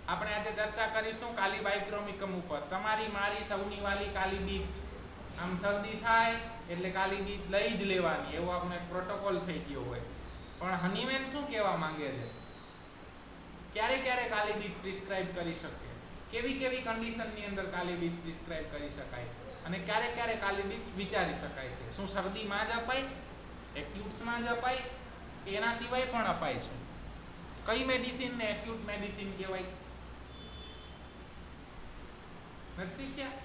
આપણે આજે ચર્ચા કરીશું કાલીબાઇક્રોમિકમ ઉપર. તમારી મારી સૌની વાલી કાલી બીજ. આમ શરદી થાય એટલે કાલી બીજ લઈ જ લેવાની, એવો આપણે પ્રોટોકોલ થઈ ગયો હોય. પણ હનીમેન શું કહેવા માંગે છે? ક્યારે ક્યારે કાલી બીજ પ્રિસ્ક્રાઇબ કરી શકે, કેવી કેવી કન્ડિશનની અંદર કાલી બીજ પ્રિસ્ક્રાઇબ કરી શકાય, અને ક્યારે ક્યારે કાલી બીજ વિચારી શકાય છે. શું શરદીમાં જ અપાય, એક્યુટ્સમાં જ અપાય, એના સિવાય પણ અપાય છે? કઈ મેડિસિનને એક્યુટ મેડિસિન કહેવાય? નથી શીખ્યા?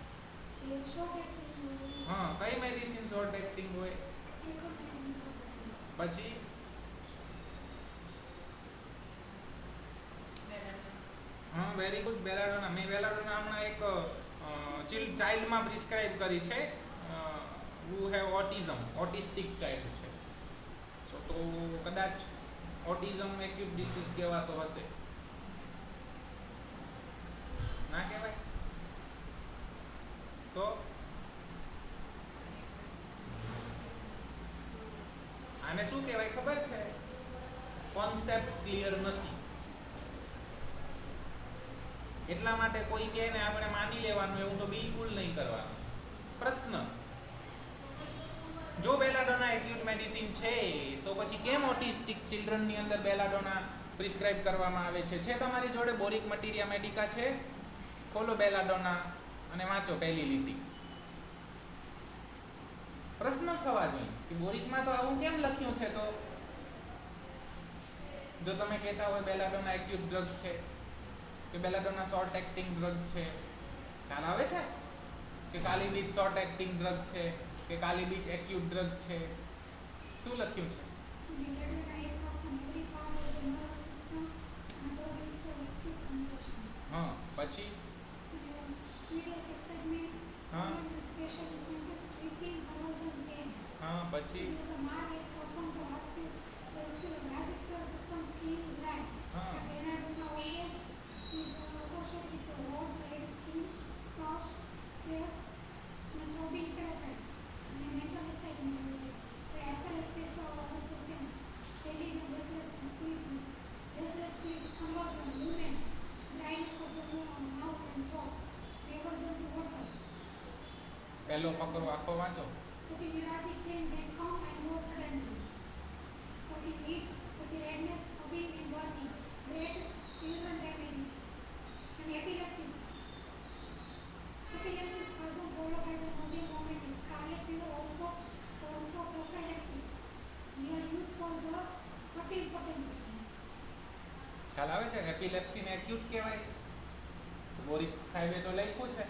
હા, કઈ મેડિસિન શોર્ટ એક્ટિંગ હોય? પછી હા, વેરી ગુડ. બેલાડોના. મેં બેલાડોના હમણાં એક ચાઇલ્ડમાં પ્રિસ્ક્રાઇબ કરી છે, હુ હેવ ઓટિઝમ, ઓટિસ્ટિક ચાઇલ્ડ છે. તો કદાચ ઓટિઝમ એક્યુટ ડિસીઝ કહેવાતો હશે. ના કહેવાય? તો આને શું કહેવાય ખબર છે? કોન્સેપ્ટ ક્લિયર નથી, એટલા માટે કોઈ કહે ને આપણે માની લેવાનું, એવું તો બિલકુલ નહીં કરવાનું. પ્રશ્ન: જો બેલાડોના એક્યુટ મેડિસિન છે તો પછી કેમ ઓટિસ્ટિક ચિલ્ડ્રનની અંદર બેલાડોના પ્રિસ્ક્રાઇબ કરવામાં આવે છે? છે તમારી જોડે બોરિક મટીરિયા મેડિકા છે? ખોલો બેલાડોના અને વાંચો પહેલી લીટી. પ્રશ્ન થવા જોઈએ કે બોરિકમાં તો આવું કેમ લખ્યું છે. તો જો તમે કહેતા હોય બેલાડોના એક્યુટ ડ્રગ છે કે બેલાડોના શોર્ટ એક્ટિંગ ડ્રગ છે, ખ્યાલ આવે છે કે કાલી બીજ શોર્ટ એક્ટિંગ ડ્રગ છે કે કાલી બીજ એક્યુટ ડ્રગ છે? શું લખ્યું છે? હા, પછી હા હા, પછી હા, પહેલો ફકરો આખો વાંચો. ખ્યાલ આવે છે? એપિલેપ્સીને એક્યુટ કહેવાય. બોરિક સાહેબે તો લખ્યું છે.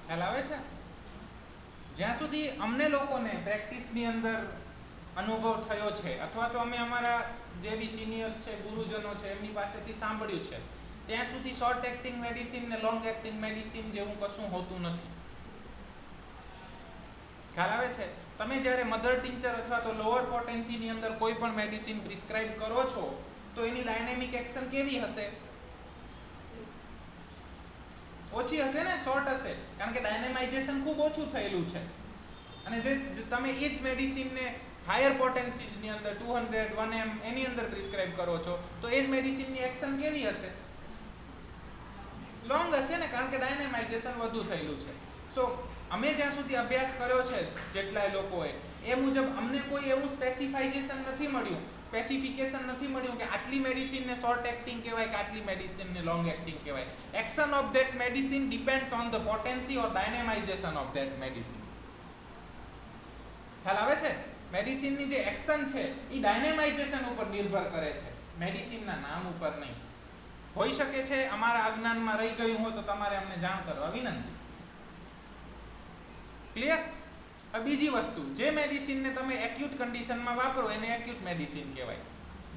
ખ્યાલ આવે છે? જ્યાં સુધી અમને લોકોને પ્રેક્ટિસની અંદર અનુભવ થયો છે, અથવા તો અમે અમારા જે બી સિનિયર્સ છે, ગુરુજનો છે, એમની પાસેથી સાંભળ્યું છે, ત્યાં સુધી શોર્ટ એક્ટિંગ મેડિસિન ને લોંગ એક્ટિંગ મેડિસિન જેવું કશું હોતું નથી. ખ્યાલ આવે છે? તમે જ્યારે મધર ટિંચર અથવા તો લોઅર પોટેન્સીની અંદર કોઈ પણ મેડિસિન પ્રિસ્ક્રાઇબ કરો છો તો એની ડાયનેમિક એક્શન કેવી હશે? ઓછી હશે ને, શોર્ટ હશે, કારણ કે ડાયનેમાઇઝેશન ખૂબ ઓછું થયેલું છે. અને જે તમે એ જ મેડિસિનને હાયર પોટેન્સીઝની અંદર 200 1M એની અંદર પ્રિસ્ક્રાઇબ કરો છો તો એ જ મેડિસિનની એક્શન કેવી હશે? લોંગ હશે ને, કારણ કે ડાયનેમાઇઝેશન વધુ થયેલું છે. સો અમે જ્યાં સુધી અભ્યાસ કર્યો છે જેટલાય લોકોએ, એ મુજબ અમને કોઈ એવું સ્પેસિફાઇઝેશન નથી મળ્યું, સ્પેસિફિકેશન નથી મળ્યું કે આટલી મેડિસિનને શોર્ટ એક્ટિંગ કહેવાય કે આટલી મેડિસિનને લોંગ એક્ટિંગ કહેવાય. Action of that medicine depends on the potency or dynamization of that medicine. ખ્યાલ આવે છે? મેડિસિનની જે એક્શન છે એ ડાયનેમાઇઝેશન ઉપર નિર્ભર કરે છે, મેડિસિનના નામ ઉપર નહીં. હોઈ શકે છે અમારા અજ્ઞાનમાં રહી ગયું હોય તો તમારે અમને જાણ કરવા વિનંતી. ક્લિયર? હવે બીજી વસ્તુ, જે મેડિસિનને તમે એક્યુટ કન્ડિશનમાં વાપરો એને એક્યુટ મેડિસિન કહેવાય.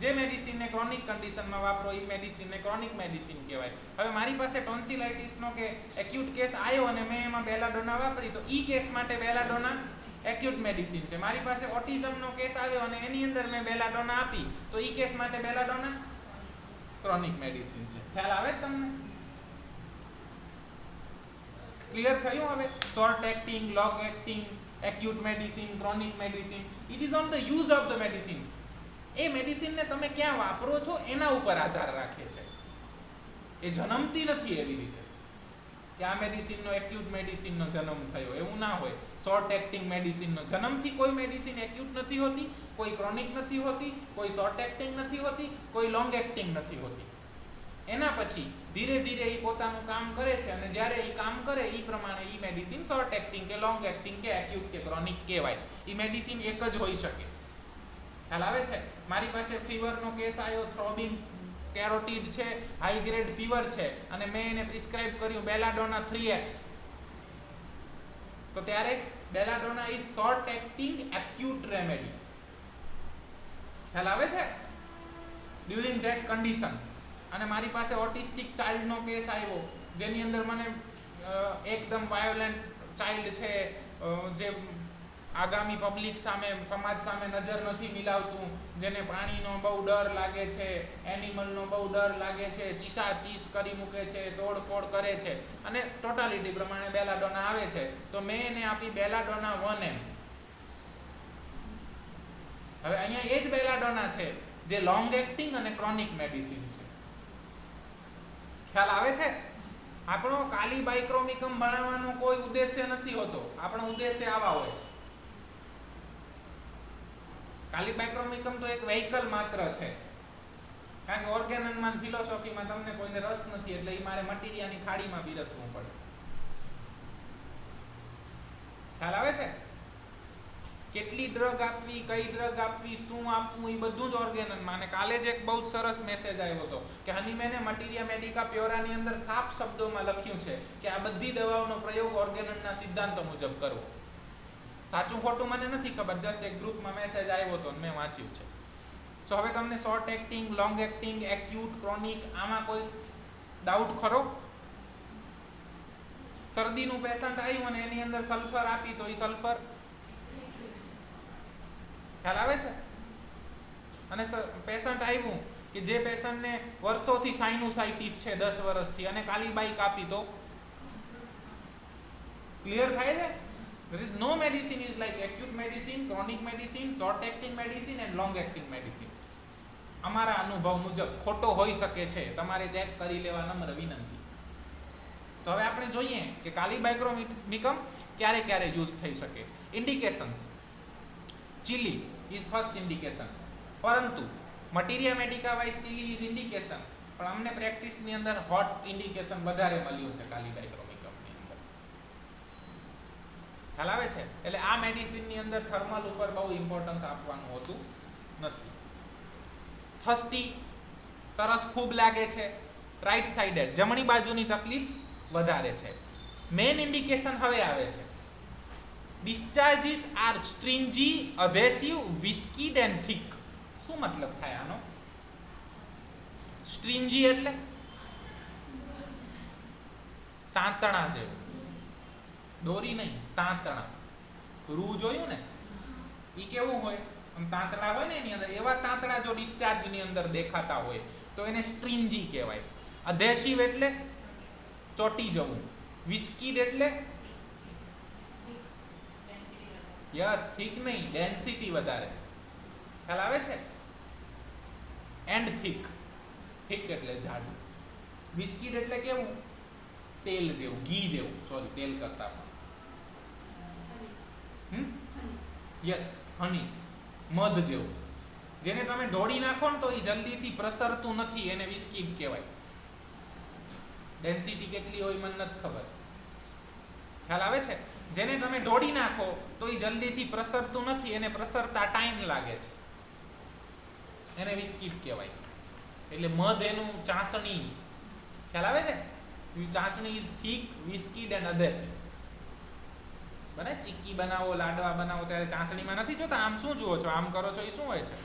જે મેડિસિનને ક્રોનિક કન્ડિશનમાં વાપરો એ મેડિસિનને ક્રોનિક મેડિસિન કહેવાય. હવે મારી પાસે ટોન્સિલાઇટિસનો કે એક્યુટ કેસ આવ્યો અને મેં એમાં બેલાડોના વાપરી તો ઈ કેસ માટે બેલાડોના એક્યુટ મેડિસિન છે. મારી પાસે ઓટિઝમનો કેસ આવ્યો અને એની અંદર મેં બેલાડોના આપી તો ઈ કેસ માટે બેલાડોના ક્રોનિક મેડિસિન છે. ખ્યાલ આવે તમને? ક્લિયર થયું? હવે short acting, long acting, acute medicine, chronic medicine, it is on the use of the medicine. એ મેડિસિનને તમે ક્યાં વાપરો છો એના ઉપર આધાર રાખે છે. એ જન્મતી નથી એવી રીતે કે આ મેડિસિનનો એક્યુટ મેડિસિનનો જન્મ થયો, એવું ના હોય. શોર્ટ એક્ટિંગ મેડિસિનનો જન્મથી કોઈ મેડિસિન એક્યુટ નથી હોતી, કોઈ ક્રોનિક નથી હોતી, કોઈ શોર્ટ એક્ટિંગ નથી હોતી, કોઈ લોંગ એક્ટિંગ નથી હોતી. એના પછી ધીરે ધીરે એ પોતાનું કામ કરે છે અને જ્યારે એ કામ કરે એ પ્રમાણે એ મેડિસિન શોર્ટ એક્ટિંગ કે લોંગ એક્ટિંગ કે એક્યુટ કે ક્રોનિક કહેવાય. એ મેડિસિન એક જ હોઈ શકે. ખ્યાલ આવે છે? મારી પાસે ફીવરનો કેસ આવ્યો, થ્રોબિંગ કેરોટિડ છે, હાઈ ગ્રેડ ફીવર છે અને મેં એને પ્રિસ્ક્રાઇબ કર્યું બેલાડોના 3x. તો ત્યારે belladonna is short acting acute remedy. ખ્યાલ આવે છે? During that condition. અને મારી પાસે ઓટિસ્ટિક ચાઇલ્ડનો કેસ આવ્યો જેની અંદર મને એકદમ વાયોલેન્ટ ચાઇલ્ડ છે, જે આગામી પબ્લિક સામે, સમાજ સામે નજર નથી મિલાવતું, જેને પાણીનો બહુ ડર લાગે છે, એનિમલનો બહુ ડર લાગે છે, ચીસાચીસ કરી મૂકે છે, તોડફોડ કરે છે અને ટોટાલિટી પ્રમાણે બેલાડોના આવે છે. તો મેં એને આપી બેલાડોના 1M. હવે અહીંયા એ જ બેલાડોના છે જે લોંગ એક્ટિંગ અને ક્રોનિક મેડિસિન છે. ખ્યાલ આવે છે? આપણો કાલીબાઇક્રોમિકમ બનાવવાનો કોઈ ઉદ્દેશ્ય નથી હોતો, આપણો ઉદ્દેશ્ય આવા હોય છે. કાલીબાઇક્રોમિકમ તો એક વેહિકલ માત્ર છે, કારણ કે ઓર્ગેનનમાં ફિલોસોફીમાં તમને કોઈને રસ નથી એટલે એ મારે મટીરિયાની થાળીમાં પીરસવું પડે. ખ્યાલ આવે છે? કેટલી ડ્રગ આપવી, કઈ ડ્રગ આપવી, શું આપવું, એ બધું જ ઓર્ગેનનમાં. અને કાલે જ એક બહુ જ સરસ મેસેજ આવ્યો હતો કે હનીમેને મટીરિયા મેડિકા પ્યોરાની અંદર સાફ શબ્દોમાં લખ્યું છે કે આ બધી દવાઓનો પ્રયોગ ઓર્ગેનનના સિદ્ધાંતો મુજબ કરવો. સાચું ખોટું મને નથી ખબર, જસ્ટ એક ગ્રુપમાં મેસેજ આવ્યો હતો મેં વાંચ્યું છે. સો હવે તમને short acting, long acting, acute, chronic આમાં કોઈ ડાઉટ ખરો? શરદીનું પેશન્ટ આવ્યું અને એની અંદર સલ્ફર આપી તો એ સલ્ફર ખ્યાલ આવે છે? અને પેશન્ટ આવ્યું કે જે પેશન્ટને વર્ષોથી સાઇનુસાઇટિસ છે 10 વર્ષથી અને કાલીબાઇક આપી તો ક્લિયર થાય છે? There is no medicine is like acute medicine, chronic medicine, short acting medicine and long acting medicine. અમારા અનુભવ મુજબ ખોટો હોઈ શકે છે, તમારે ચેક કરી લેવા નમ્ર વિનંતી. તો હવે આપણે જોઈએ કે કાલીબાઇક્રોમિકમ ક્યારે ક્યારે યુઝ થઈ શકે. Indications: chilli is first indication, પરંતુ મટીરિયા મેડિકા વાઇઝ ચીલી ઇઝ ઇન્ડિકેશન, પણ અમને પ્રેક્ટિસની અંદર હોટ ઇન્ડિકેશન વધારે મળ્યું છે કાલીબાઇક્રોમિકમની અંદર. ખ્યાલ આવે છે? એટલે આ મેડિસિનની અંદર થર્મલ ઉપર બહુ ઇમ્પોર્ટન્સ આપવાનું હોતું નથી. થર્સ્ટી, તરસ ખૂબ લાગે છે, રાઈટ સાઇડેડ, જમણી બાજુની તકલીફ વધારે છે. મેઇન ઇન્ડિકેશન હવે આવે છે. Discharges are stringy, adhesive, viscid and thick. શું મતલબ થાય આનો? સ્ટ્રિંજી એટલે તાંતણા જેવું, દોરી નહીં, તાંતણા. રૂ જોયું ને, ઈ કેવું હોય? આમ તાંતણા હોય ને એની અંદર, એવા તાંતણા જો ડિસ્ચાર્જની અંદર દેખાતા હોય તો એને સ્ટ્રિંજી કહેવાય. અધેસિવ એટલે ચોટી જવું, વિસ્કીડ એટલે યસ, થીક નહીં, ડેન્સિટી વધારે છે. ખ્યાલ આવે છે? એન્ડ થીક, થીક એટલે જાડું. વિસ્કીડ એટલે કેવું? તેલ જેવું, ઘી જેવું, સોરી, તેલ કરતા પણ યસ, હની, મધ જેવું. જેને તમે ઢોળી નાખો ને તો એ જલ્દીથી પ્રસરતું નથી, એને વિસ્કીડ કહેવાય. ડેન્સિટી કેટલી હોય મને નથી ખબર. ખ્યાલ આવે છે? જેને તમે ઢોળી નાખો તો એ જલ્દીથી પ્રસરતું નથી, એને પ્રસરતા ટાઈમ લાગે છે, એને વિસ્કીડ કહેવાય. એટલે મધ એનું ચાસણી. ખ્યાલ આવે છે? ચાસણી ઇઝ થીક, વિસ્કીડ એન્ડ અધેસિવ. બને ચીક્કી બનાવો, લાડવા બનાવો ત્યારે ચાસણીમાં નથી જોતા આમ શું જુઓ છો, આમ કરો છો, એ શું હોય છે?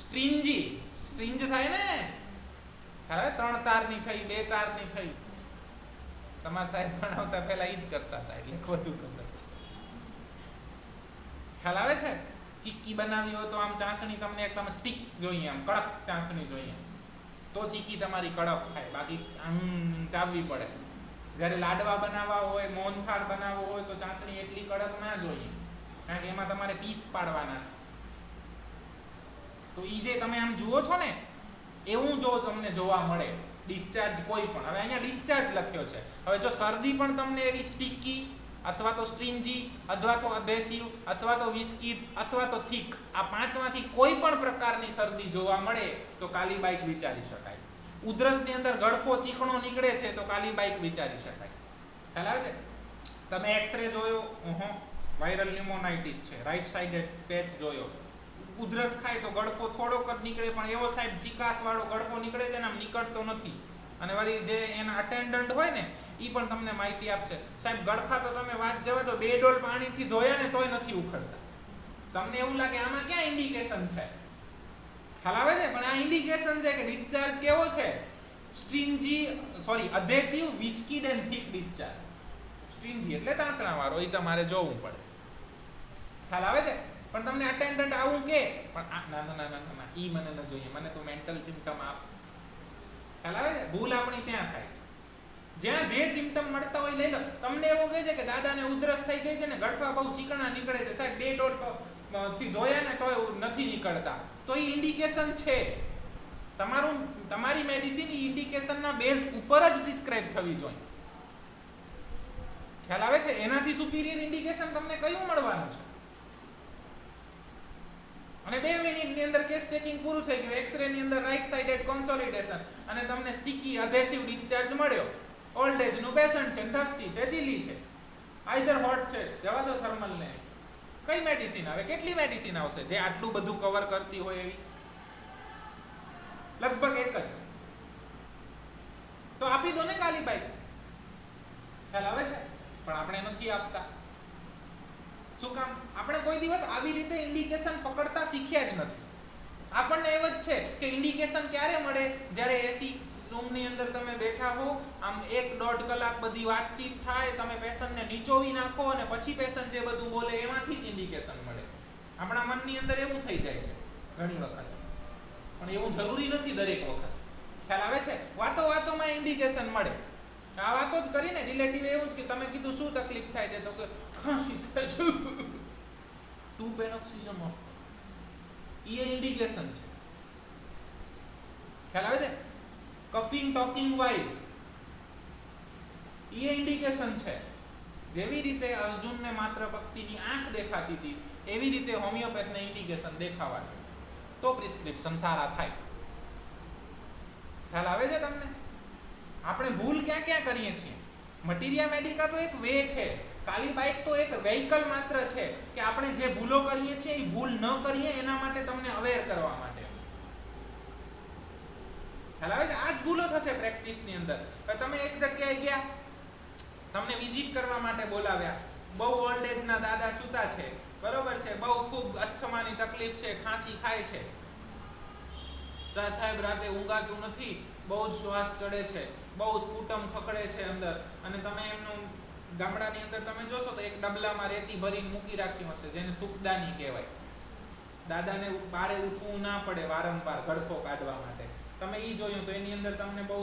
સ્ટ્રિંજી. સ્ટ્રિંજ થાય ને. હવે 3 તારની થઈ, 2 તારની થઈ. તમારા સાહેબ ભણાવતા પહેલા ઈ જ કરતા હતા એટલે વધુ ખબર છે. ખ્યાલ આવે છે? ચીક્કી બનાવી હોય તો આમ ચાસણી તમને એકદમ સ્ટીક જોઈએ, આમ કડક ચાસણી જોઈએ તો ચીક્કી તમારી કડક થાય, બાકી આમ ચાવવી પડે. જ્યારે લાડવા બનાવવા હોય, મોહનથાળ બનાવવો હોય તો ચાસણી એટલી કડક ના જોઈએ, કારણ કે એમાં તમારે પીસ પાડવાના છે. તો ઈ જે તમે આમ જુઓ છો ને એવું જો તમને જોવા મળે ડિસ્ચાર્જ કોઈ પણ. હવે અહીંયા ડિસ્ચાર્જ લખ્યો છે. હવે જો શરદી પણ તમને એવી સ્ટીકી અથવા તો સ્ટ્રિંજી અથવા તો અધેસિવ અથવા તો વિસ્કીડ અથવા તો થીક આ પાંચમાંથી કોઈ પણ પ્રકારની શરદી જોવા મળે તો કાલીબાઈક વિચારી શકાય. ઉધરસની અંદર ગળફો ચીકણો નીકળે છે તો કાલીબાઈક વિચારી શકાય. ખ્યાલ આવે છે? તમે એક્સરે જોયો, વાયરલ ન્યુમોનાઇટિસ છે, રાઈટ સાઇડેડ પેચ જોયો, ઉધરસ ખાય તો ગળફો થોડોક જ નીકળે પણ એવો સાહેબ ચીકાસ વાળો ગળફો નીકળે છે ને આમ નીકળતો નથી. અને વળી જે એના અટેન્ડન્ટ હોય ને ઈ પણ તમને માહિતી આપશે, સાહેબ ગળફા તો તમે વાત જવા દો 2 ડોલ પાણીથી ધોયા ને તોય નથી ઉખડતા. તમને એવું લાગે આમાં ક્યાં ઇન્ડિકેશન છે? ખ્યાલ આવે છે? પણ આ ઇન્ડિકેશન છે કે ડિસ્ચાર્જ કેવો છે, અધેસિવ, વિસ્કીડ એન્ડ થીક ડિસ્ચાર્જ. સ્ટ્રિંજી એટલે તાંતણા વાળો, એ તમારે જોવું પડે. ખ્યાલ આવે છે? પણ તમને અટેન્ડન્ટ આવું કે પણ ના ઈ મને ન જોઈએ, મને તો મેન્ટલ સિમ્પટમ આપ. ખ્યાલ આવે છે? ભૂલ આપણી ત્યાં થાય છે. જ્યાં જે સિમ્પટમ મળતા હોય લઈ લો. તમને એવું કહે છે કે દાદાને ઉધરસ થઈ ગઈ છે ને ગળફા બહુ ચીકણા નીકળે છે, સાહેબ 2 ડોલ થી ધોયા ને તોય નથી નીકળતા, તો એ ઇન્ડિકેશન છે. તમારી મેડિસિન ઇન્ડિકેશનના બેઝ ઉપર જ પ્રિસ્ક્રાઇબ થવી જોઈએ. ખ્યાલ આવે છે? એનાથી સુપીરિયર ઇન્ડિકેશન તમને કયું મળવાનું છે? અને 2 મિનિટની અંદર કેસ ટેકિંગ પૂરું થઈ ગયું, એક્સરે ની અંદર રાઈટ સાઇડેડ કોન્સોલિડેશન અને તમને સ્ટીકી અધેસિવ ડિસ્ચાર્જ મળ્યો. ઓલ્ડ એજ નું પેશન્ટ છે, થર્સ્ટી છે, ચીલી છે, આઈધર હોટ છે, જવા દો થર્મલ ને. કઈ મેડિસિન આવે? કેટલી મેડિસિન આવશે જે આટલું બધું કવર કરતી હોય એવી? લગભગ એક જ. તો આપી દો ને કાલીબાઈ. ખ્યાલ આવે છે? પણ આપણે નથી આપતા. શું કામ? આપણે કોઈ દિવસ આવી રીતે ઇન્ડિકેશન પકડતા શીખ્યા જ નથી. આપણને એમ જ છે કે ઇન્ડિકેશન ક્યારે મળે? જ્યારે એસી રૂમની અંદર તમે બેઠા હો, આમ 1-1.5 કલાક બધી વાતચીત થાય, તમે પેશન્ટને નીચોવી નાખો અને પછી પેશન્ટ જે બધું બોલે એમાંથી જ ઇન્ડિકેશન મળે. આપણા મનની અંદર એવું થઈ જાય છે ઘણી વખત, પણ એવું જરૂરી નથી દરેક વખત. ખ્યાલ આવે છે? વાતો વાતોમાં ઇન્ડિકેશન મળે. આ વાતો જ કરીને રિલેટિવ એવું જ કે તમે કીધું શું તકલીફ થાય છે, તો કે ખાંસી થાય છે, 2 પેરોક્સિઝમ ઓફ, એ ઇન્ડિકેશન છે. ખ્યાલ આવે છે? કફિંગ ટોકિંગ વાઇલ, એ ઇન્ડિકેશન છે. જેવી રીતે અર્જુનને માત્ર પક્ષીની આંખ દેખાતી હતી એવી રીતે હોમિયોપેથને ઇન્ડિકેશન દેખાવાનું, તો પ્રિસ્ક્રિપ્શન સારા થાય. ખ્યાલ આવે છે તમને? આપણે ભૂલ ક્યાં ક્યાં કરીએ છીએ? મટીરિયા મેડિકા તો એક વે છે, કાલીબાઈક તો એક વેહિકલ માત્ર છે કે આપણે જે ભૂલો કરીએ છીએ એ ભૂલ ન કરીએ એના માટે તમને અવેર કરવા માટે. ખ્યાલ આવે છે? આ જ ભૂલો થશે પ્રેક્ટિસની અંદર. તમે એક જગ્યાએ ગયા, તમને વિઝિટ કરવા માટે બોલાવ્યા, બહુ ઓલ્ડ એજના દાદા સૂતા છે, બરોબર છે, બહુ ખૂબ અસ્થમાની તકલીફ છે, ખાંસી ખાય છે, સાહેબ રાતે ઊંઘાતું નથી, બહુ જ શ્વાસ ચડે છે, બહુ સ્પુટમ ખકડે છે અંદર, અને તમે એમનું ગામડાની અંદર તમે જોશો તો એક ડબલામાં રેતી ભરીને મૂકી રાખ્યું હશે જેને થૂકદાની કહેવાય. દાદાને બારે ઉઠવું ના પડે વારંવાર ગળફો કાઢવા માટે. તમે ઈ જોયું તો એની અંદર તમને બહુ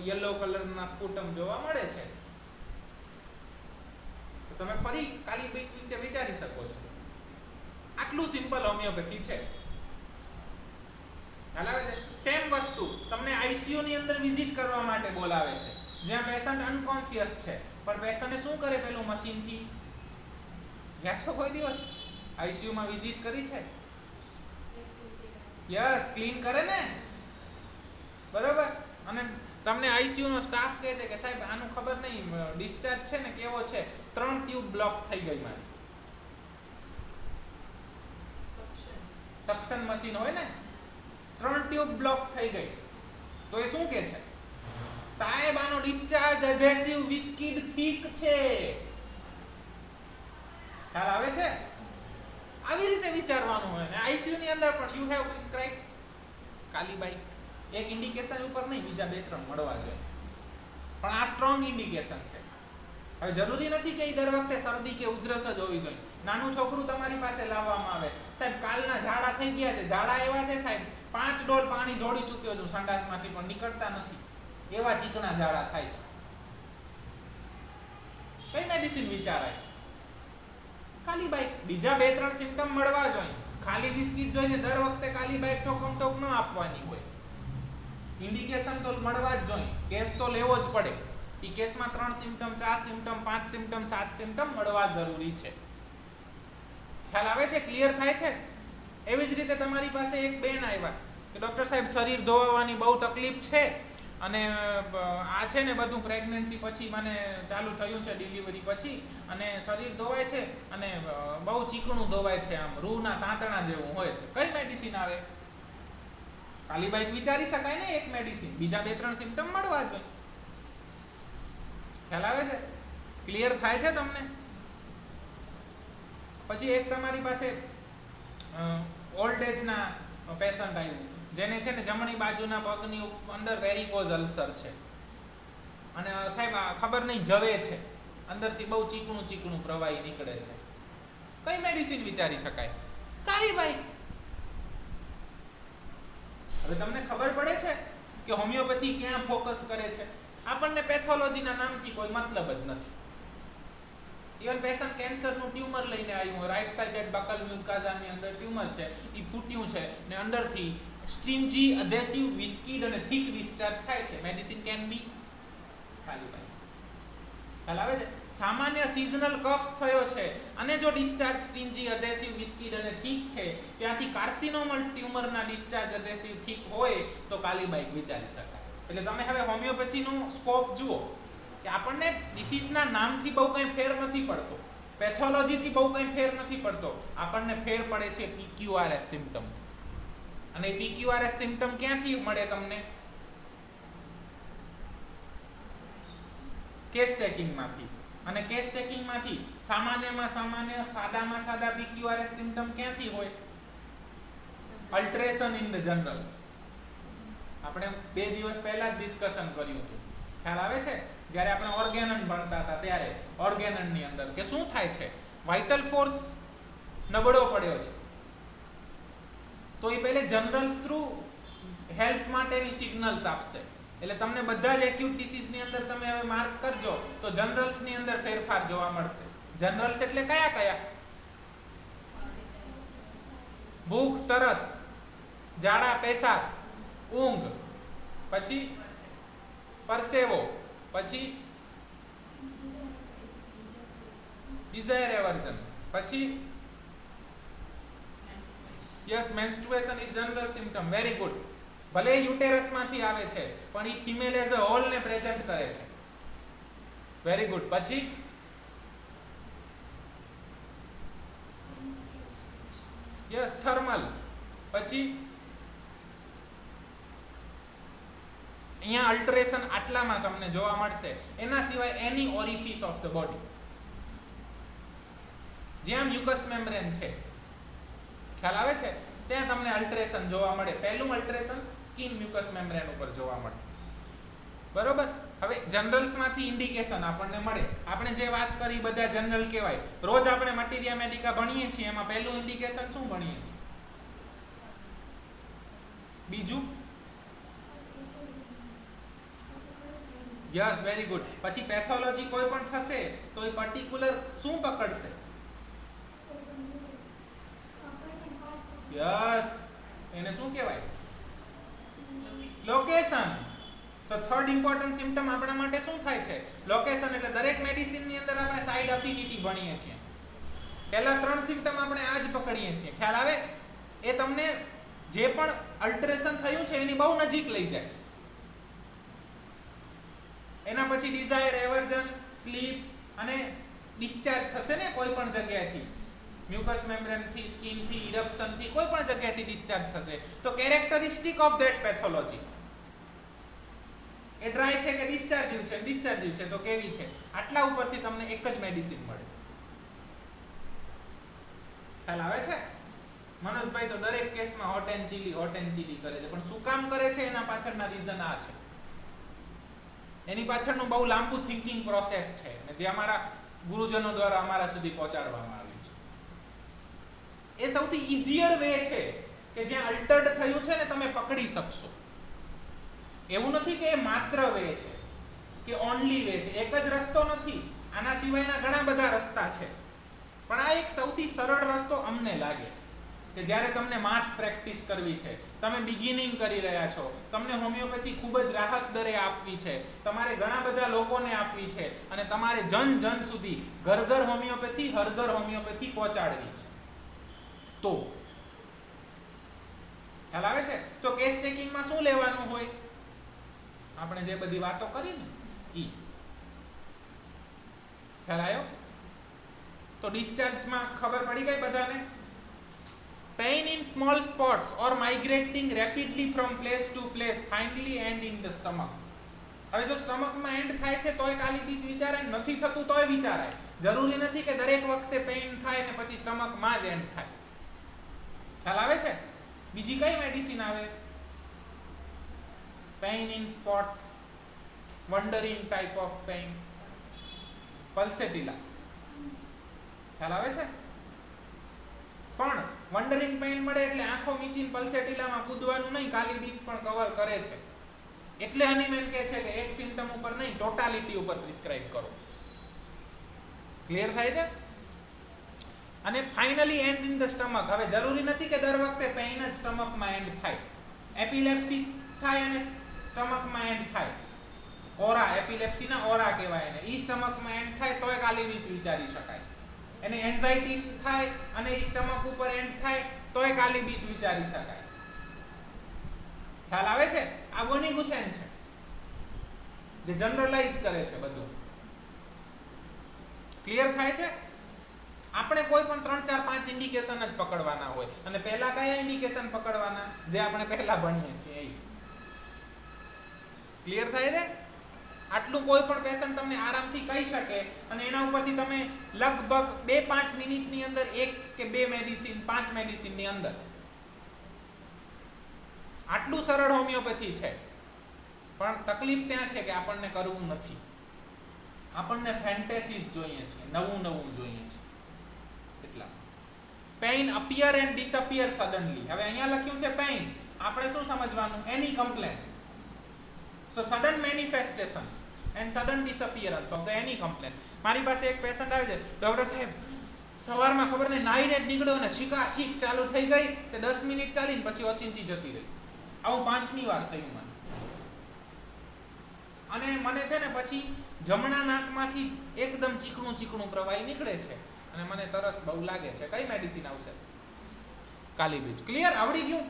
યલો કલરના સ્પુટમ જોવા મળે છે. તો તમે ફરી કાલીબાઈક વિશે વિચારી શકો છો. આટલું સિમ્પલ હોમિયોપેથી છે. સેમ વસ્તુ તમને આઈસીયુ ની અંદર વિઝિટ કરવા માટે બોલાવે છે, જ્યાં પેશન્ટ અનકોન્શિયસ છે, પણ પેશન્ટે શું કરે? પેલું મશીનથી ગયા છો કોઈ દિવસ આઈસીયુ માં વિઝિટ કરી છે? યસ, ક્લીન કરે ને, બરોબર. અને તમને આઈસીયુ નો સ્ટાફ કહે છે કે સાહેબ આનું ખબર નહીં ડિસ્ચાર્જ છે ને કેવો છે, 3 ટ્યુબ બ્લોક થઈ ગઈ મારી. સક્શન મશીન હોય ને, 3 ટ્યુબ બ્લોક થઈ ગઈ, તો એ શું કે છે? સાહેબ આનો ડિસ્ચાર્જ એડહેસિવ વિસ્કીડ થીક છે. ખ્યાલ આવે છે? આવી રીતે વિચારવાનું હોય. ને આઈસીયુ ની અંદર પણ યુ હેવ પ્રિસ્ક્રાઇબ કાલીબાઈક. એક ઇન્ડિકેશન ઉપર નહીં, બીજા 2-3 મળવા જોઈએ, પણ આ સ્ટ્રોંગ ઇન્ડિકેશન છે. હવે જરૂરી નથી કે દર વખતે શરદી કે ઉધરસ જ હોવી જોઈએ. નાનું છોકરું તમારી પાસે લાવવામાં આવે, સાહેબ કાલના ઝાડા થઈ ગયા છે, ઝાડા એવા છે સાહેબ 5 ડોલ પાણી ઢોળી ચૂક્યો છું સંડાસમાંથી પણ નીકળતા નથી, એવા ચીકણા ઝાડા થાય છે. કઈ મેડિસિન વિચારાય? કાલીબાઈક. બીજા 2-3 સિમ્પટમ મળવા જોઈએ. ખાલી બિસ્કિટ જોઈને દર વખતે કાલી બાઈક ઠોકમ ન આપવાની હોય. ઇન્ડિકેશન તો મળવા જ જોઈએ, કેસ તો લેવો જ પડે. એ કેસમાં 3 સિમ્પટમ, 4 સિમ્પટમ, 5 સિમ્પટમ, 7 સિમ્પટમ મળવા જરૂરી છે. ખ્યાલ આવે છે? ક્લિયર થાય છે? એવી જ રીતે તમારી પાસે એક બેન આવ્યા કે ડૉક્ટર સાહેબ શરીર ધોવાની બહુ તકલીફ છે અને આ છે ને બધું પ્રેગ્નન્સી પછી મને ચાલુ થયું છે, ડિલિવરી પછી, અને શરીર ધોવાય છે અને બહુ ચીકણું ધોવાય છે, આમ રૂના તાંતણા જેવું હોય છે. કઈ મેડિસિન આવે? કાલી બાઈક વિચારી શકાય ને એક મેડિસિન, બીજા 2-3 સિમ્પટમ મળવા જોઈએ. ખ્યાલ આવે છે? ક્લિયર થાય છે તમને? પછી એક તમારી પાસે ઓલ્ડ એજ ના પેશન્ટ આવ્યું જેને છે ને જમણી બાજુના પગની અંદર વેરિકોઝ અલ્સર છે અને સાહેબ ખબર નહીં જવે છે, અંદરથી બહુ ચીકણું ચીકણું પ્રવાહી નીકળે છે. કઈ મેડિસિન વિચારી શકાય? કાલી બાઈક. હવે તમને ખબર પડે છે કે હોમિયોપેથી ક્યાં ફોકસ કરે છે? આપણને પેથોલોજીના નામથી કોઈ મતલબ જ નથી. ઇવન પેશન્ટ કેન્સરનું ટ્યુમર લઈને આવ્યું હોય, રાઈટ સાઇડેડ બકલ મ્યુકાઝાની અંદર ટ્યુમર છે, એ ફૂટ્યું છે ને અંદરથી સ્ટ્રિંજી અધેસિવ વિસ્કીડ અને થિક ડિસ્ચાર્જ થાય છે. Medicine can be Kali bike. ખ્યાલ આવે છે? સામાન્ય સિઝનલ કફ થયો છે અને જો ડિસ્ચાર્જ સ્ટ્રિંજી અધેસિવ વિસ્કીડ અને થિક છે, ત્યાંથી કાર્સિનોમલ ટ્યુમરના ડિસ્ચાર્જ અધેસિવ થિક હોય તો કાલી બાઈક વિચારી શકાય. એટલે તમે હવે હોમિયોપેથીનું સ્કોપ જુઓ કે આપણને ડિસીઝના નામથી બહુ કંઈ ફેર નથી પડતો, પેથોલોજીથી બહુ કંઈ ફેર નથી પડતો. આપણને ફેર પડે છે PQRS સિમ્પટમ. અને PQRS સિમ્પટમ ક્યાંથી મળે તમને? કેસ ટેકિંગમાંથી. અને કેસ ટેકિંગમાંથી સામાન્યમાં સામાન્ય, સાદામાં સાદા PQRS સિમ્પટમ ક્યાંથી હોય? અલ્ટ્રેશન ઇન ધ જનરલ. આપણે 2 દિવસ પહેલા જ ડિસ્કશન કર્યું હતું. ખ્યાલ આવે છે? જ્યારે આપણે ઓર્ગેનન ભણતા હતા ત્યારે ઓર્ગેનનની અંદર કે શું થાય છે? વાઇટલ ફોર્સ નબળો પડ્યો છે તો એ પહેલે જનરલ્સ થ્રુ હેલ્પ માટેની સિગ્નલ્સ આપશે. એટલે તમને બધા જ એક્યુટ ડિસીઝની અંદર તમે હવે માર્ક કરજો તો જનરલ્સની અંદર ફેરફાર જોવા મળશે. જનરલ્સ એટલે કયા કયા? ભૂખ, તરસ, ઝાડા, પેશાબ, ઊંઘ, પછી પરસેવો, પછી ડિઝાયર એવર્ઝન, પછી yes menstruation is general symptom. Very good. ભલે યુટેરસ માંથી આવે છે પણ એ ફિમેલ એઝ અ હોલ ને પ્રેઝન્ટ કરે છે. Very good. પછી યસ થર્મલ. પછી અહીંયા અલ્ટરેશન આટલામાં તમને જોવા મળશે. એના સિવાય એની ઓરિફિસ ઓફ ધ બોડી જ્યાં મ્યુકસ મેમ્બ્રેન છે, ખ્યાલ આવે છે, ત્યાં તમને અલ્ટરેશન જોવા મળે. પહેલું અલ્ટરેશન સ્કિન મ્યુકસ મેમ્બ્રેન ઉપર જોવા મળશે. બરોબર. હવે જનરલ્સ માંથી ઇન્ડિકેશન આપણને મળે. આપણે જે વાત કરી બધા જનરલ કહેવાય. રોજ આપણે મટીરિયા મેડિકા ભણીએ છીએ, એમાં પહેલું ઇન્ડિકેશન શું ભણીએ છીએ? બીજું? Yes very good. પછી પેથોલોજી કોઈ પણ થશે તો એ પર્ટિક્યુલર શું પકડશે? યસ, એને શું કહેવાય? લોકેશન. તો થર્ડ ઇમ્પોર્ટન્ટ સિમ્પટમ આપણા માટે શું થાય છે? લોકેશન. એટલે દરેક મેડિસિનની અંદર આપણે સાઇડ અફિનિટી ભણીએ છીએ. પહેલા 3 સિમ્પટમ આપણે આ જ પકડીએ છીએ. ખ્યાલ આવે? એ તમને જે પણ અલ્ટરેશન થયું છે એની બહુ નજીક લઈ જાય. એના પછી ડિઝાયર, એવર્જન, સ્લીપ અને ડિસ્ચાર્જ થશે ને કોઈ પણ જગ્યાએથી, મ્યુકસ મેમ્બ્રેન થી, સ્કિન થી, ઇરપ્શન થી, કોઈ પણ જગ્યાએથી ડિસ્ચાર્જ થશે. તો characteristic of that pathology A dry છે કે ડિસ્ચાર્જિવ છે? ડિસ્ચાર્જિવ છે તો કેવી છે? આટલા ઉપરથી તમને એક જ મેડિસિન મળે. ખ્યાલ આવે છે? મનોજભાઈ તો દરેક કેસમાં હોટ એન્ડ ચીલી કરે છે, પણ શું કામ કરે છે એના પાછળના રીઝન આ છે. એની પાછળનું બહુ લાંબુ થિંકિંગ પ્રોસેસ છે જે અમારા ગુરુજનો દ્વારા અમારા સુધી પહોંચાડવામાં આવ્યું છે. એ સૌથી ઇઝીયર વે છે કે જ્યાં અલ્ટર્ડ થયું છે ને તમે પકડી શકશો. એવું નથી કે એ માત્ર વે છે કે ઓનલી વે છે. એક જ રસ્તો નથી, આના સિવાયના ઘણા બધા રસ્તા છે, પણ આ એક સૌથી સરળ રસ્તો અમને લાગે છે. કે જ્યારે તમને માસ પ્રેક્ટિસ કરવી છે, તમે બિગિનિંગ કરી રહ્યા છો, તમને હોમિયોપેથી ખૂબ જ રાહત દરે આપવી છે, તમારે ઘણા બધા લોકોને આપવી છે અને તમારે જન જન સુધી ઘર ઘર હોમિયોપેથી, હર ઘર હોમિયોપેથી પહોંચાડવી છે, તો ખ્યાલ આવે છે? તો કેસ ટેકિંગમાં શું લેવાનું હોય? આપણે જે બધી વાતો કરી ને ઈ ખ્યાલ આવ્યો? તો ડિસ્ચાર્જમાં ખબર પડી ગઈ બધાને? Pain in small spots or migrating rapidly from place to place finally and in the stomach. હવે જો સ્ટમકમાં એન્ડ થાય છે તોય કાલી બીજ વિચારાય, નથી થતું તોય વિચારાય. જરૂરી નથી કે દરેક વખતે પેઇન થાય ને પછી સ્ટમકમાં જ એન્ડ થાય. ખ્યાલ આવે છે? બીજી કઈ મેડિસિન આવે? Pain in spots, wandering type of pain, pulsatilla. ખ્યાલ આવે છે? પણ વન્ડરિંગ પેઇન મળે એટલે આંખો મીચીને પલ્સેટિલામાં કૂદવાનું નહીં, કાલી બીજ પણ કવર કરે છે. એટલે હનીમેન કહે છે કે એક સિમ્પટમ ઉપર નહીં, ટોટાલિટી ઉપર પ્રિસ્ક્રાઇબ કરો. ક્લિયર થાય છે? અને finally and in the stomach. હવે જરૂરી નથી કે દર વખતે પેઇન જ સ્ટમકમાં એન્ડ થાય. એપિલેપ્સી થાય અને સ્ટમકમાં એન્ડ થાય. ઓરા, એપિલેપ્સીના ઓરા કહેવાય એને. ઈ સ્ટમકમાં એન્ડ થાય તોય કાલી બીજ વિચારી શકાય. એને એન્ઝાઇટી થાય અને ઈ સ્ટમક ઉપર એન્ડ થાય તોય કાલી બીજ વિચારી શકાય. ખ્યાલ આવે છે? આ બોની ગુસેન છે જે જનરલાઇઝ કરે છે બધું. ક્લિયર થાય છે? આપણે કોઈ પણ 3 4 5 ઇન્ડિકેશન જ પકડવાના હોય અને પહેલા કયા ઇન્ડિકેશન પકડવાના જે આપણે પહેલા ભણીએ છીએ એ. ક્લિયર થાય છે? આટલું કોઈ પણ પેશન્ટ તમને આરામથી કહી શકે અને એના ઉપરથી તમે લગભગ 2-5 મિનિટની અંદર 1 કે 2 મેડિસિન, 5 મેડિસિનની અંદર. આટલું સરળ હોમિયોપેથી છે. પણ તકલીફ ત્યાં છે કે આપણને કરવું નથી. આપણને ફેન્ટેસીસ જોઈએ છે, નવું નવું જોઈએ છે. એટલા pain appear and disappear suddenly. હવે અહીંયા લખ્યું છે પેઇન, આપણે શું સમજવાનું? Any complaint. So sudden manifestation and sudden disappearance of the any complaint. મારી પાસે એક પેશન્ટ આવે છે, ડોક્ટર સાહેબ સવારમાં ખબર નહીં નાઈને જ નીકળ્યો ને છીક ચાલુ થઈ ગઈ તે 10 મિનિટ ચાલીને પછી ઓચિંતી જતી રહી. આવું 5મી વાર થયું મને. અને મને છે ને પછી જમણા નાકમાંથી જ એકદમ ચીકણું ચીકણું પ્રવાહી નીકળે છે અને મને તરસ બહુ લાગે છે. કઈ મેડિસિન આવશે? કાલી બીજ. ક્લિયર? આવડી ગયું?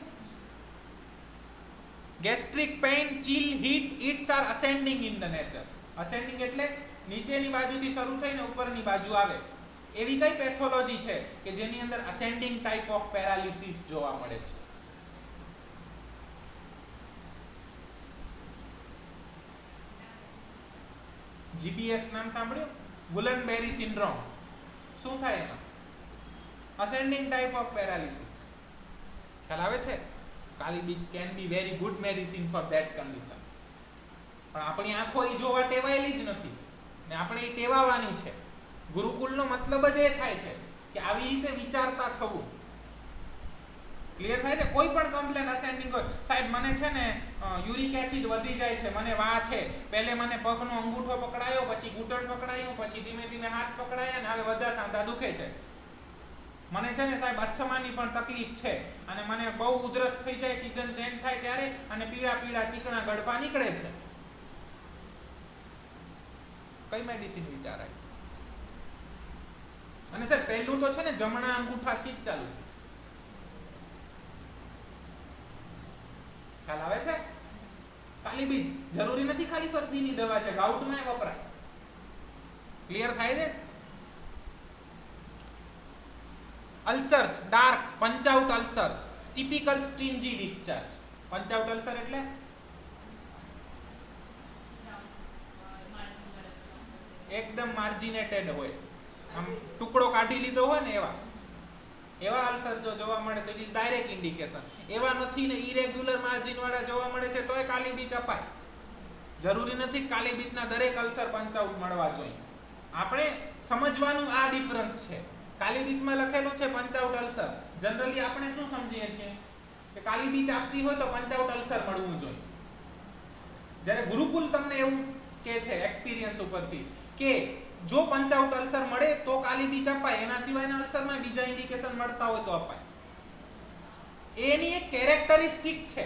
Gastric pain, chill, heat, it's are ascending in the nature. Ascending એટલે નીચેની બાજુથી શરૂ થઈને ઉપરની બાજુ આવે. એવી કઈ પેથોલોજી છે કે જેની અંદર અસેન્ડિંગ ટાઈપ ઓફ પેરાલિસિસ જોવા મળે છે? GBS નામ સાંભળ્યું? ગુલનબેરી સિન્ડ્રોમ. શું થાય એમાં? Ascending type of paralysis. ખ્યાલ આવે છે? કાલી બીજ can be very good medicine for that condition. પણ આપણી આંખો ઈ જોવા ટેવાયેલી જ નથી ને આપણે ઈ ટેવાવાની છે. ગુરુકુલનો મતલબ જ એ થાય છે કે આવી રીતે વિચારતા થવું. ક્લિયર થાય છે? કોઈ પણ કમ્પ્લેન અસેન્ડિંગ હોય, સાહેબ મને છે ને યુરિક એસિડ વધી જાય છે, મને વા છે, પહેલે મને પગનો અંગૂઠો પકડાયો, પછી ઘૂંટણ પકડાયું, પછી ધીમે ધીમે હાથ પકડાયા અને હવે બધા સાંધા દુખે છે. મને છે ને સાહેબ અસ્થમાની પણ તકલીફ છે અને મને બહુ ઉધરસ થઈ જાય સીઝન ચેન્જ થાય ત્યારે અને પીળા પીળા ચીકણા ગળફા નીકળે છે. કઈ મેડિસિન વિચારાય? અને સર પહેલું તો છે ને જમણા અંગૂઠાથી જ ચાલુ. ખ્યાલ આવે છે? કાલી બીજ જરૂરી નથી ખાલી શરદીની દવા છે, ગાઉટમાં વપરાય. ક્લિયર થાય છે? અલ્સર્સ, ડાર્ક પંચ આઉટ અલ્સર, ટિપિકલ સ્ટ્રિંજી ડિસ્ચાર્જ. પંચ આઉટ અલ્સર એટલે એકદમ માર્જિનેટેડ હોય, આમ ટુકડો કાઢી લીધો હોય ને એવા અલ્સર જો જોવા મળે તો ઇટ ઇઝ ડાયરેક્ટ ઇન્ડિકેશન. એવા નથી ને ઇરેગ્યુલર માર્જિન વાળા જોવા મળે છે તોય કાલી બીજ અપાય. જરૂરી નથી કાલી બીજના દરેક અલ્સર પંચ આઉટ મળવા જોઈએ. આપણે સમજવાનું આ ડિફરન્સ છે. કાલી બીજમાં લખેલું છે પંચ આઉટ અલ્સર. જનરલી આપણે શું સમજીએ છીએ કે કાલી બીજ આપતી હોય તો પંચ આઉટ અલ્સર મળવું જોઈએ. જ્યારે ગુરુકુલ તમને એવું કહે છે એક્સપિરિયન્સ ઉપરથી કે જો પંચ આઉટ અલ્સર મળે તો કાલી બીજ અપાય, એના સિવાયના અલ્સરમાં બીજા ઇન્ડિકેશન મળતા હોય તો અપાય. એની એક કેરેક્ટરિસ્ટિક છે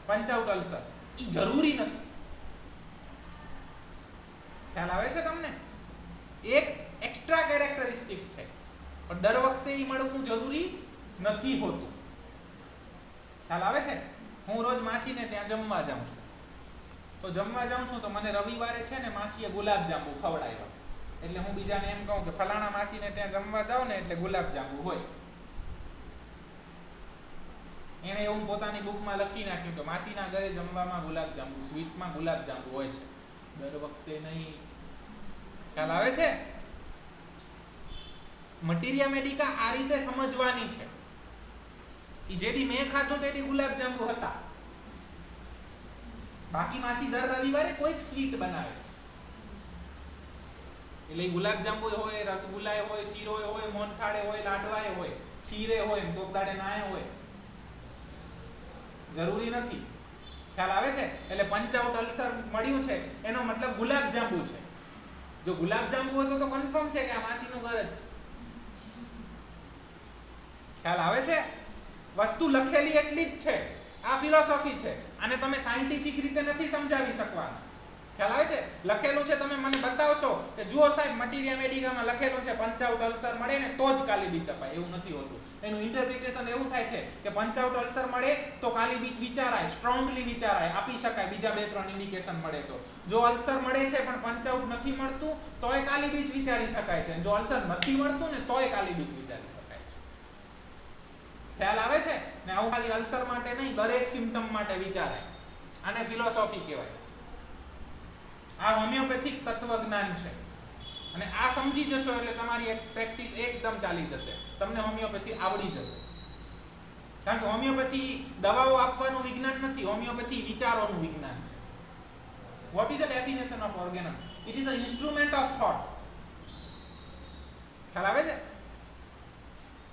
પંચ આઉટ અલ્સર, એ જરૂરી નથી. ખ્યાલ આવે છે તમને? એક એક્સ્ટ્રા કેરેક્ટરિસ્ટિક છે, પણ દર વખતે એ મળવું જરૂરી નથી હોતું. ખ્યાલ આવે છે? હું રોજ માસીને ત્યાં જમવા જાઉં છું, તો જમવા જાઉં છું તો મને રવિવારે છે ને માસીએ ગુલાબજાંબુ ખવડાવ્યા, એટલે હું બીજાને એમ કહું કે ફલાણા માસીને ત્યાં જમવા જાવ ને એટલે ગુલાબજાંબુ હોય. એણે એવું પોતાની બુકમાં લખી નાખ્યું કે માસીના ઘરે જમવામાં ગુલાબજાંબુ, સ્વીટમાં ગુલાબજાંબુ હોય છે, દર વખતે નહીં. ખ્યાલ આવે છે? મટીરિયા મેડિકા આ રીતે સમજવાની છે. ઈ જેદી મેં ખાધું તેદી ગુલાબજાંબુ હતા, બાકી માસી દર રવિવારે કોઈક સ્વીટ બનાવે છે. એટલે ગુલાબજાંબુ હોય, રસગુલ્લા હોય, શીરો હોય, મોહનથાળ હોય, લાડવા હોય, ખીરે હોય, કોકદાડે નાય હોય, જરૂરી નથી. ખ્યાલ આવે છે? એટલે પંચ આઉટ અલ્સર મળ્યું છે એનો મતલબ ગુલાબજાંબુ છે. જો ગુલાબજાંબુ હોય તો કન્ફર્મ છે કે આ માસીનું ઘર જ છે. ખ્યાલ આવે છે? વસ્તુ લખેલી એટલી જ છે. આ ફિલોસોફી છે. આને તમે સાયન્ટિફિક રીતે નથી સમજાવી શકવાના. ખ્યાલ આવે છે? લખેલું છે, તમે મને બતાવશો કે જુઓ સાહેબ મટીરિયા મેડિકામાં લખેલું છે પંચ આઉટ અલ્સર મળે ને તો જ કાલી બીજ અપાય, એવું નથી હોતું. એનું ઇન્ટરપ્રિટેશન એવું થાય છે કે પંચ આઉટ અલ્સર મળે તો કાલી બીજ વિચારાય, સ્ટ્રોંગલી વિચારાય, આપી શકાય બીજા 2-3 ઇન્ડિકેશન મળે તો. જો અલ્સર મળે છે પણ પંચ આઉટ નથી મળતું તોય કાલી બીજ વિચારી શકાય છે. જો અલ્સર નથી મળતું ને તોય કાલી બીજ વિચારી શકાય છે. ખ્યાલ આવે છે ને? આવું ખાલી અલ્સર માટે નહીં, દરેક સિમ્પટમ માટે વિચારાય. આને ફિલોસોફી કહેવાય. આ હોમિયોપેથિક તત્વજ્ઞાન છે, અને આ સમજી જશો એટલે તમારી એક પ્રેક્ટિસ એકદમ ચાલી જશે. તમને હોમિયોપેથી આવડી જશે. કારણ કે હોમિયોપેથી દવાઓ આપવાનું વિજ્ઞાન નથી, હોમિયોપેથી વિચારોનું વિજ્ઞાન છે. What is the definition of organon? It is a instrument of thought. ખ્યાલ આવે છે?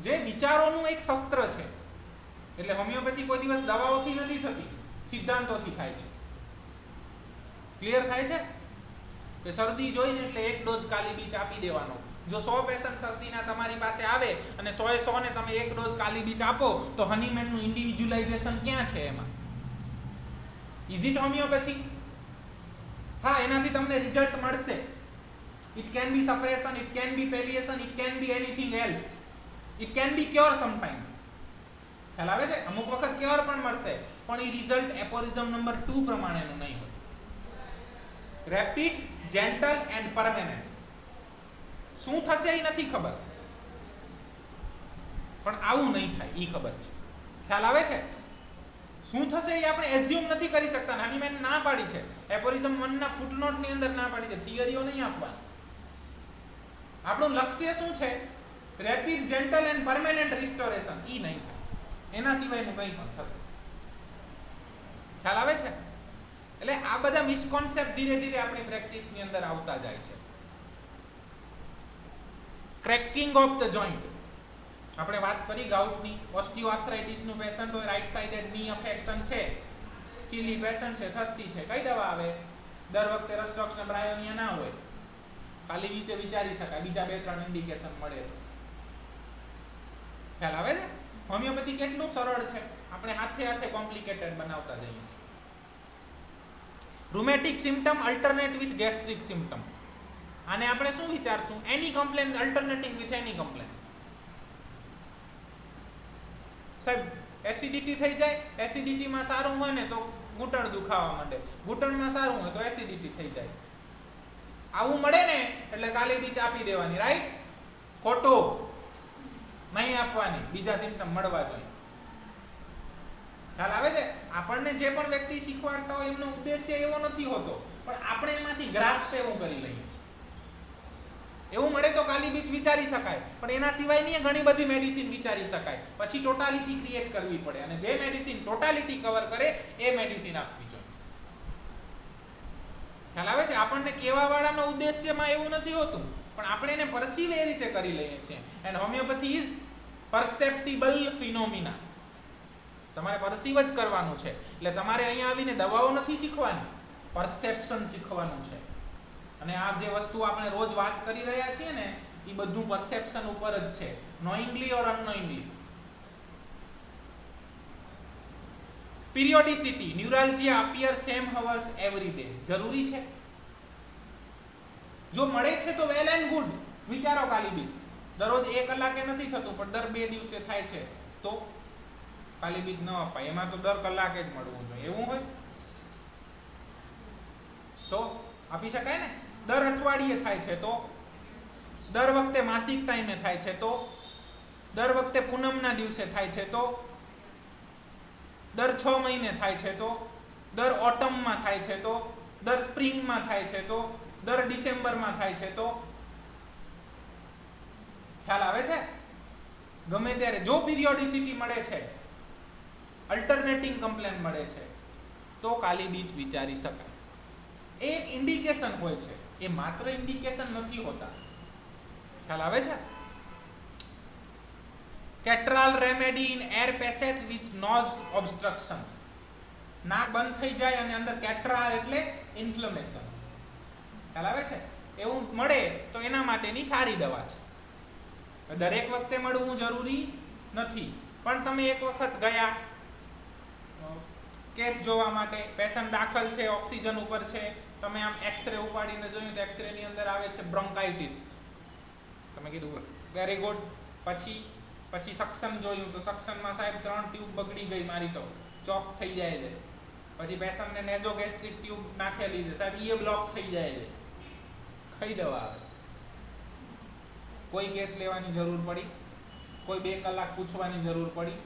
જે વિચારોનું એક શસ્ત્ર છે. એટલે હોમિયોપેથી કોઈ દિવસ દવાઓથી નથી થતી, સિદ્ધાંતોથી થાય છે. ક્લિયર થાય છે? કે શરદી જોઈને એટલે એક ડોઝ કાલી બીજ આપી દેવાનો. જો 100 પેશન્ટ શરદીના તમારી પાસે આવે અને 100 ને તમે એક ડોઝ કાલી બીજ આપો તો હનીમેનનું ઇન્ડિવિજ્યુલાઇઝેશન ક્યાં છે એમાં? Is it homoeopathy? હા, એનાથી તમને રિઝલ્ટ મળશે. It can be suppression, it can be palliation, it can be anything else, it can be cure sometime. ખ્યાલ આવે છે? અમુક વખત ક્યોર પણ મળશે, પણ એ રિઝલ્ટ એપોરિઝમ નંબર 2 પ્રમાણેનું નહીં હોય. Rapid, gentle and permanent. શું થશે એ નથી ખબર, પણ આવું નહીં થાય એ ખબર છે. ખ્યાલ આવે છે? શું થશે એ આપણે એઝ્યુમ નથી કરી શકતા. નાની મેન ના પાડી છે, એપોરિઝમ 1 ના ફૂટનોટ ની અંદર ના પાડી છે, થિયરીઓ નહીં આપવાની. આપણું લક્ષ્ય શું છે? Rapid, gentle and permanent restoration. ઈ નહીં થાય, એના સિવાયનું કંઈ પણ થશે. ખ્યાલ આવે છે? એટલે આ બધા મિસકોન્સેપ્ટ ધીરે ધીરે આપણી પ્રેક્ટિસની અંદર આવતા જાય છે. ક્રેકિંગ ઓફ ધ જોઈન્ટ આપણે વાત કરી ગાઉટની. ઓસ્ટિયોઆર્થરાઇટિસનું પેશન્ટ હોય, રાઈટ સાઇડેડ ની અફેક્શન છે, ચીલી પેશન્ટ છે, થસ્તી છે, કઈ દવા આવે? દર વખતે રસ્ટોક્સ ને બ્રાયોનિયા ના હોય, ખાલી નીચે વિચારી શકાય, બીજા 2-3 ઇન્ડિકેશન મળે તો. ખ્યાલ આવે છે? હોમિયોપેથી કેટલું સરળ છે, આપણે હાથે હાથે કોમ્પ્લિકેટેડ બનાવતા જઈએ છીએ. Rheumatic symptom alternate with gastric symptom. આને આપણે શું વિચારશું? Any complaint alternating with any complaint. સાહેબ એસિડિટી થઈ જાય, એસિડિટીમાં સારું હોય ને તો ઘૂંટણ દુખાવા માંડે, ઘૂંટણમાં સારું હોય તો એસિડિટી થઈ જાય. આવું મળે ને એટલે કાલી બીજ આપી દેવાની. રાઈટ? ખોટો, નહીં આપવાની, બીજા સિમ્પટમ મળવા જોઈએ. ખ્યાલ આવે છે? આપણને જે પણ વ્યક્તિ શીખવાડતા હોય એમનો ઉદ્દેશ્ય એવો નથી હોતો, પણ આપણે એમાંથી ગ્રાસ્પ એવું કરી લઈએ છીએ. એવું મળે તો કાલી બીજ વિચારી શકાય, પણ એના સિવાયની ઘણી બધી મેડિસિન વિચારી શકાય. પછી ટોટાલિટી ક્રિએટ કરવી પડે, અને જે મેડિસિન ટોટાલિટી કવર કરે એ મેડિસિન આપવી જોઈએ. ખ્યાલ આવે છે? આપણને કહેવા વાળાનો ઉદ્દેશ્યમાં એવું નથી હોતું, પણ આપણે એને પરસીવ એ રીતે કરી લઈએ છીએ. And homoeopathy is perceptible phenomena. તમારે પરસીવ જ કરવાનું છે. એટલે તમારે અહીંયા આવીને દવાઓ નથી શીખવાની, પરસેપ્શન શીખવાનું છે. અને આ જે વસ્તુ આપણે રોજ વાત કરી રહ્યા છીએ ને એ બધું પરસેપ્શન ઉપર જ છે, નોઈંગલી ઓર અનનોઈંગલી. પીરિયોડિસિટી, ન્યુરાલ્જિયા appear same hours every day. જરૂરી છે? જો મળે છે તો વેલ એન્ડ ગુડ. વિચારો કાલી બીજ દરરોજ 1 કલાકે નથી થતું પણ દર 2 દિવસે થાય છે તો કાલી બીજ ન અપાય. એમાં તો દર કલાકે જ મળવું જોઈએ. એવું હોય તો આપી શકાય ને. દર અઠવાડિયે થાય છે તો, દર વખતે માસિક ટાઈમે થાય છે તો, દર વખતે પૂનમના દિવસે થાય છે તો, દર 6 મહિને થાય છે તો, દર ઓટમમાં થાય છે તો, દર સ્પ્રિંગમાં થાય છે તો, દર ડિસેમ્બરમાં થાય છે તો. ખ્યાલ આવે છે? ગમે ત્યારે જો પીરિયોડિસિટી મળે છે, અલ્ટરનેટિંગ કમ્પ્લેન મળે છે તો કાલી બીજ વિચારી શકાય. એ એક ઇન્ડિકેશન હોય છે, એ માત્ર ઇન્ડિકેશન નથી હોતા. ખ્યાલ આવે છે? Catarrhal remedy in air passage with nose obstruction. નાક બંધ થઈ જાય અને અંદર કેટ્રાલ એટલે ઇન્ફ્લેમેશન. ખ્યાલ આવે છે? એવું મળે તો એના માટેની સારી દવા છે. દરેક વખતે મળવું જરૂરી નથી, પણ તમે એક વખત ગયા કેસ જોવા માટે, પેશન્ટ દાખલ છે, ઓક્સિજન ઉપર છે, તમે આમ એક્સરે ઉપાડીને જોયું તો એક્સરે ની અંદર આવે છે બ્રોન્કાઇટિસ. તમે કીધું વેરી ગુડ. પછી સક્શન જોયું તો સક્શનમાં સાહેબ 3 ટ્યુબ બગડી ગઈ મારી, તો ચોક થઈ જાય છે. પછી પેશન્ટને નેઝોગેસ્ટ્રિક ટ્યુબ નાખેલી છે સાહેબ, એ બ્લોક થઈ જાય છે. કઈ દવા આવે? કોઈ કેસ લેવાની જરૂર પડી? કોઈ 2 કલાક પૂછવાની જરૂર પડી?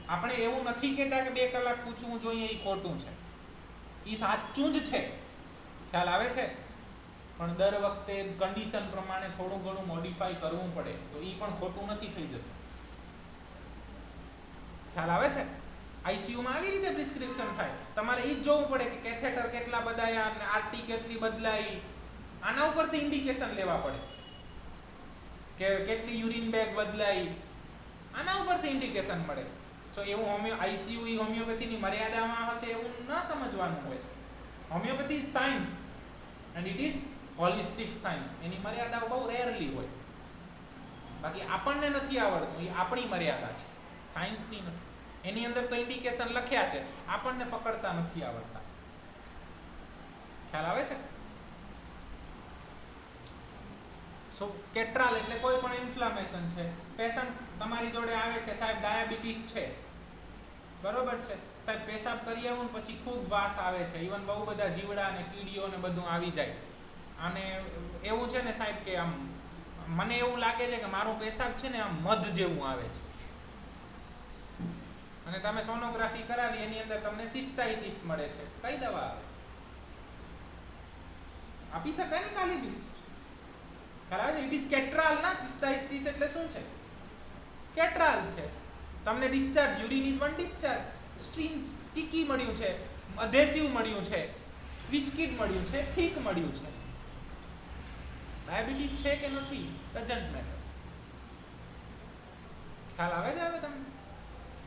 આપણે એવું નથી કહેતા કે 2 કલાક પૂછવું જોઈએ એ ખોટું છે, એ સાચું જ છે. ખ્યાલ આવે છે? પણ દર વખતે કન્ડિશન પ્રમાણે થોડું ઘણું મોડિફાઈ કરવું પડે તો એ પણ ખોટું નથી થઈ જતું. ખ્યાલ આવે છે? આઈસીયુમાં આવી રીતે પ્રિસ્ક્રિપ્શન થાય. તમારે એ જ જોવું પડે કે કેથેટર કેટલા બદલાયા અને આરટી કેટલી બદલાઈ. આના ઉપરથી ઇન્ડિકેશન લેવા પડે કે કેટલી યુરિન બેગ બદલાઈ. આના ઉપરથી ઇન્ડિકેશન મળે. સો એવું આઈસીયુ હોમિયોપેથીની મર્યાદામાં હશે એવું ન સમજવાનું હોય. Homoeopathy is science and it is holistic science. એની મર્યાદાઓ બહુ રેરલી હોય. બાકી આપણને નથી આવડતું, એ આપણી મર્યાદા છે, સાયન્સની નથી. એની અંદર તો ઇન્ડિકેશન લખ્યા છે, આપણને પકડતા નથી આવડતા. ખ્યાલ આવે છે? સો કેટ્રાલ એટલે કોઈ પણ ઇન્ફ્લામેશન છે. પેશન્ટ તમારી જોડે આવે છે, સાહેબ ડાયાબિટીસ છે, બરોબર છે સાહેબ, પેશાબ કરી આવું પછી ખૂબ વાસ આવે છે, ઇવન બહુ બધા જીવડા અને કીડીઓ ને બધું આવી જાય. અને એવું છે ને સાહેબ કે આમ મને એવું લાગે છે કે મારું પેશાબ છે ને આમ મધ જેવું આવે છે. અને તમે સોનોગ્રાફી કરાવી એની અંદર તમને સિસ્ટાઇટિસ મળે છે. કઈ દવા આવે? આપી શકાય ને કાલી બીજ? ખરાબ. ઇટ ઇઝ કેટ્રાલ ના. સિસ્ટાઇટિસ એટલે શું છે? કેટ્રાલ છે. તમને discharge, urine is one discharge. Stream sticky મળ્યું છે, અધેસિવ મળ્યું છે, વિસ્કિડ મળ્યું છે, થીક મળ્યું છે. ડાયાબિટીસ છે કે નથી ડઝન્ટ મેટર. ખ્યાલ આવે છે હવે તમને?